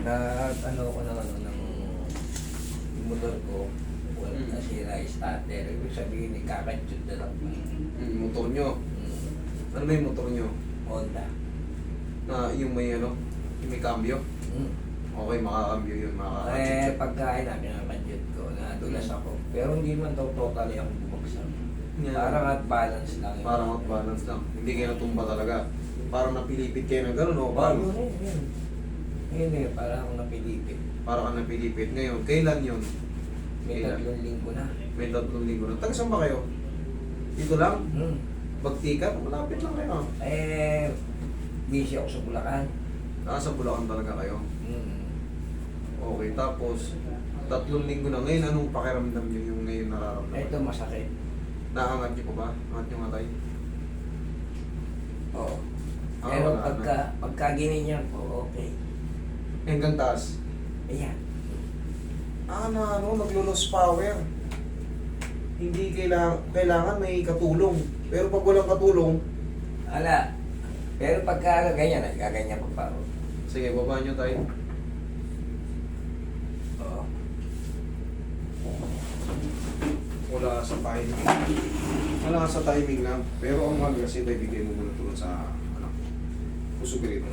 na ano ko ng ano ng yung motor ko, wala Mm. nasira yung starter. Ibig sabihin, ikakadyot na lang. Motor nyo. Mm. Ano ba yung motor nyo? Honda. Na yung may ano, yung may cambio. Mm. Okay, makakambyo yun, Eh, makakachit. pagkain namin ang kadyot ko, nadulas ako. Pero hindi man daw totally ako bumagsak. Parang at balance lang. yun. Parang out balance lang. Hindi kayo natumba talaga. Parang napilipit kayo ng gano'n, o? Oh, Parang, yun. Yun parang akong napilipit. parang ka napilipit. Ngayon, kailan yun? May Kailan? 3 linggo na. May 3 linggo na. Taga saan ba kayo? Dito lang? Hmm. Bagtikan? Malapit lang kayo. Eh, busy ako sa Bulacan. Nasa Bulacan talaga kayo. Hmm. Okay, tapos 3 linggo na. Ngayon, anong pakiramdam nyo yung ngayon nararamdaman? Ito masakit. Naangat nyo pa ba? Angat nyo nga tayo? Oo. Ah, Pero wala pagka ginanyan ko, okay. Hanggang taas. Ayan. Naglo-lose power. Hindi kailangan may katulong. Pero pag walang katulong, Ala. Pero pagka ganyan, gaganyan pa pa ako. sige, baba nyo tayo. Oo. Wala sa timing. Wala sa timing lang. Pero ang mahal kasi tayo bigay mo muna tulong sa puso rito.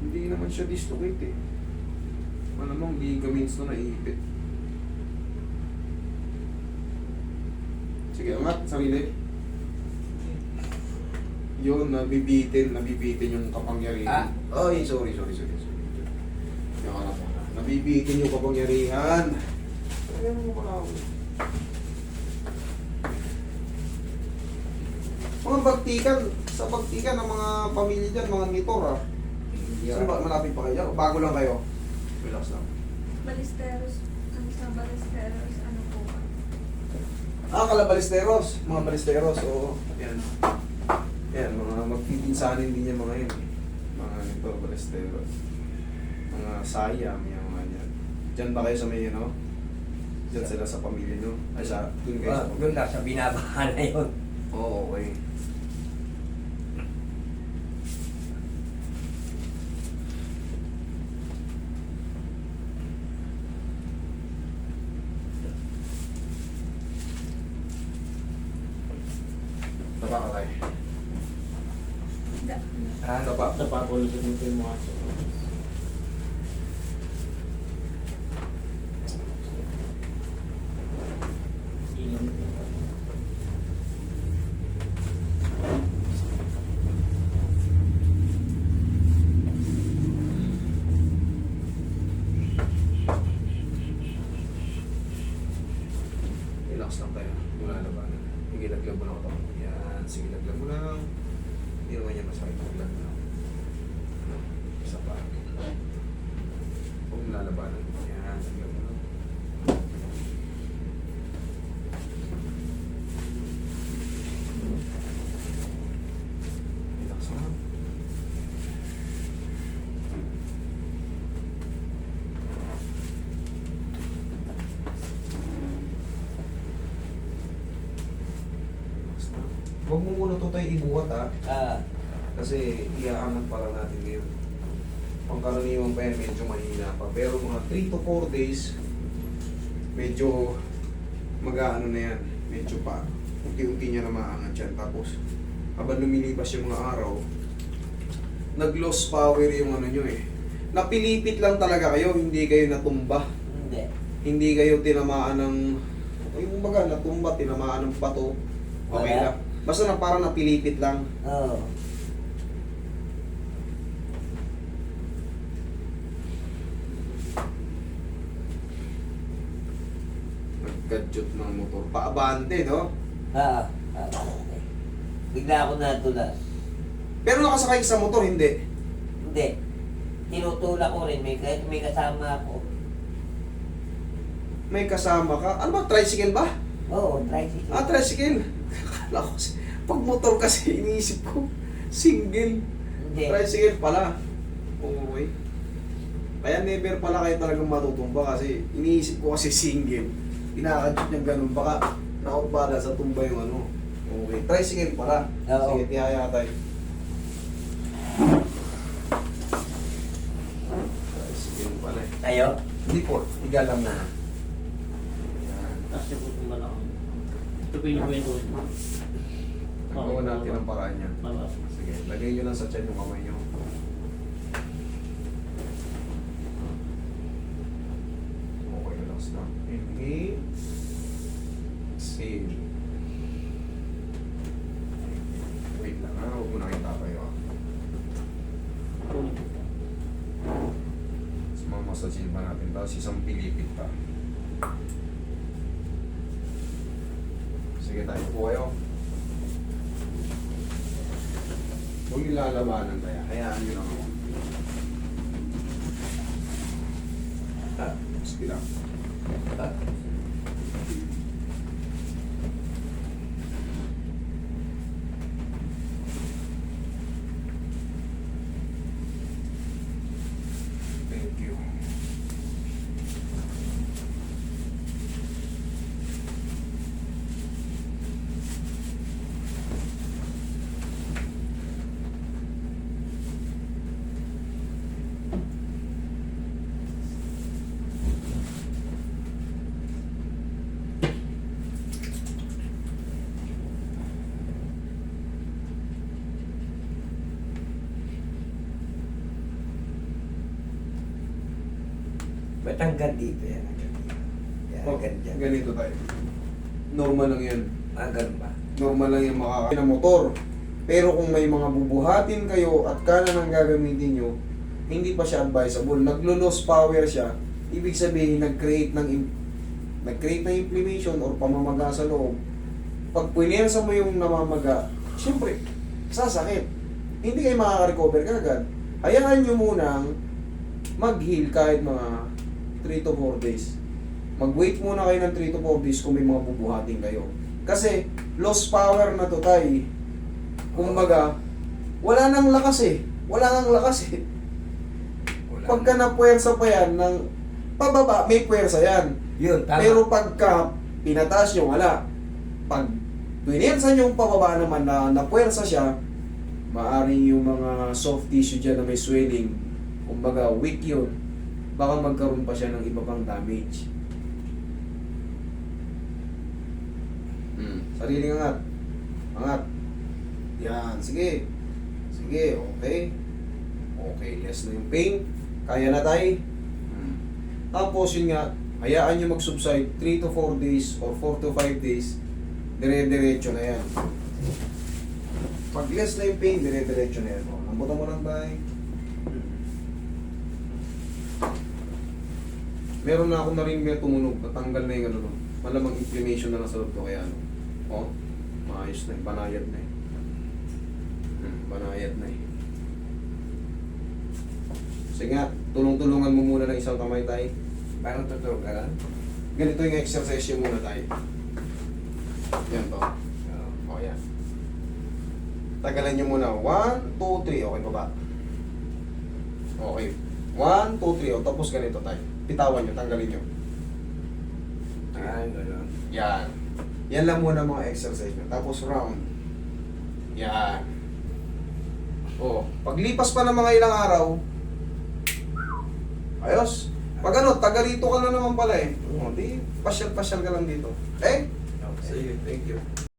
Hindi naman siya dislocate eh. Malamang ligaments na naiipit. Sige, angat, sarili. Yun, nabibitin yung kapangyarihan. Ay, sorry. Yung anak mo. Nabibitin yung kapangyarihan. Ayan mo pala ako. Mga bagtikan, sa bagtikan ng mga pamilya dyan, mga nitor ah. Saan ba, malapit pa kayo? Bago lang kayo? Relax lang. Balisteros. Ano sa Balisteros? Ano po ba? Kalabalisteros. Mga balisteros, oo. Yan. Yan, mga magpipinsanin din yung mga yun. Mga nito, balisteros. Mga sayam, yung mga yan. Diyan ba kayo sa may, ano? Diyan sila sa pamilya nyo? Ay, dun kayo sa pamilya? Doon lang sa binabahan na yun. Oo, okay. Taba ka tayo. Da. Taba. Tapa ko ulit yung mga ilan. Relax lang tayo. Wala na ba? Sige, laglag mo lang ito. Yan. Sige, laglag mo lang. Hindi naman yan masakit. Laglag mo lang. Isa pa. Huwag mo lalabanan. Yan. Laglag mo lang. Relax lang. Relax lang. Huwag mo muna ito tayo ibuhat ha. Kasi iaangat pa lang natin ngayon. Pangkaraniwan pa yan, medyo mahina pa. Pero mga 3 to 4 days, medyo mag-aano na yan. Medyo pa. Unti-unti niya na maangat yan. Tapos, habang lumilipas yung mga araw, nag-loss power yung ano nyo eh. Napilipit lang talaga kayo, hindi kayo natumba. Hindi. Hindi kayo tinamaan ng, yung baga, natumba, tinamaan ng bato. Okay Wala. lang. Basta na parang napilipit lang. Oo. Nag-gadget ng motor. Paabante, no? Okay. Bigla ako natulas. Pero nakasakay ka sa motor, hindi. Hindi. Tinutulak ko rin. May kasama ako. May kasama ka. Ano ba, tricycle ba? Oo, tricycle. Tricycle. Akala ko, pag motor kasi iniisip ko, single. Hindi. Tricycle pala. Okay. Kaya never pala kayo talagang matutumba kasi iniisip ko kasi single. Kinakadjut niyang ganun. Baka nautbala sa tumba yung ano. Okay. Tricycle pala. Oo. Sige, tihaya tayo. Tricycle pala eh. Tayo? Hindi po. Higa lang na. Yan. Tapos yung putong balakang. Ito po yung kwento. Nagawa natin ang paraan niya. Sige, lagay nyo lang sa tiyan yung kamay nyo. Okay, relax na. Inhale. Exhale. Wait lang ha, huwag mo na kayo tapayo ha. Tapos mamasasin pa natin. Tapos isang pilipit pa. Sige, tayo po kayo. Huwag yung lalabanan kaya. Hayaan nyo lang ako. Sige lang. Thank you. Ba't hanggang dito yan? Hanggang dito. Yan, Oh, hanggang dyan. ganito tayo. Normal lang yan. Ah, ganun ba? Normal lang yung makakain ng motor. Pero kung may mga bubuhatin kayo at kanan ang gagamitin nyo, hindi pa siya advisable. Naglo-loss power siya. Ibig sabihin, nag-create ng inflammation or pamamaga sa loob. Pag punersa mo yung namamaga, siyempre, sasakit. Hindi kayo makaka-recover kagad. Hayaan nyo munang mag-heal kahit mga 3 to 4 days. Mag-wait muna kayo ng 3 to 4 days kung may mga bubuhatin kayo. Kasi, lost power na to tay. Kumbaga, wala nang lakas eh. Wala nang lakas eh. Wala. Pagka napuwersa pa yan ng pababa, may puwersa yan. Yun, tama. Pero pagka pinataas nyo, wala. Pag pinersa nyo yung pababa naman na napuwersa siya, maaring yung mga soft tissue dyan na may swelling, kumbaga weak yun, baka magkaroon pa siya ng iba pang damage. Sariling angat. Angat. Yan, sige. Sige, okay. Okay, less na yung pain. Kaya na tayo. Tapos yun nga, hayaan nyo mag-subside 3 to 4 days or 4 to 5 days, dire-diretso na yan. Pag less na yung pain, dire-diretso na yan. O, lambutan mo lang tayo. Meron na akong narinig na tumunog, natanggal na yung ano, no? Malamang inflammation na nasa loob ko, kaya ano. O, maayos na, banayad na eh. Banayad na eh. Sige nga, tulong-tulungan mo muna ng isang kamay tayo. Parang tutulog ka lang. Ganito yung exercise yung muna tayo. Yan to. O, yan. Tagalan nyo muna. 1, 2, 3. Okay, baba. Okay. 1, 2, 3. O, tapos ganito tayo. Pitawan nyo, tanggalin nyo. Ah, gano'n. Yan. Yan lang muna mga exercise nyo. Tapos round. Yan. O, paglipas pa ng mga ilang araw, ayos. Pag ano, taga rito ka na naman pala eh. O, di, pasyal-pasyal ka lang dito. Okay? Okay. Sige, thank you.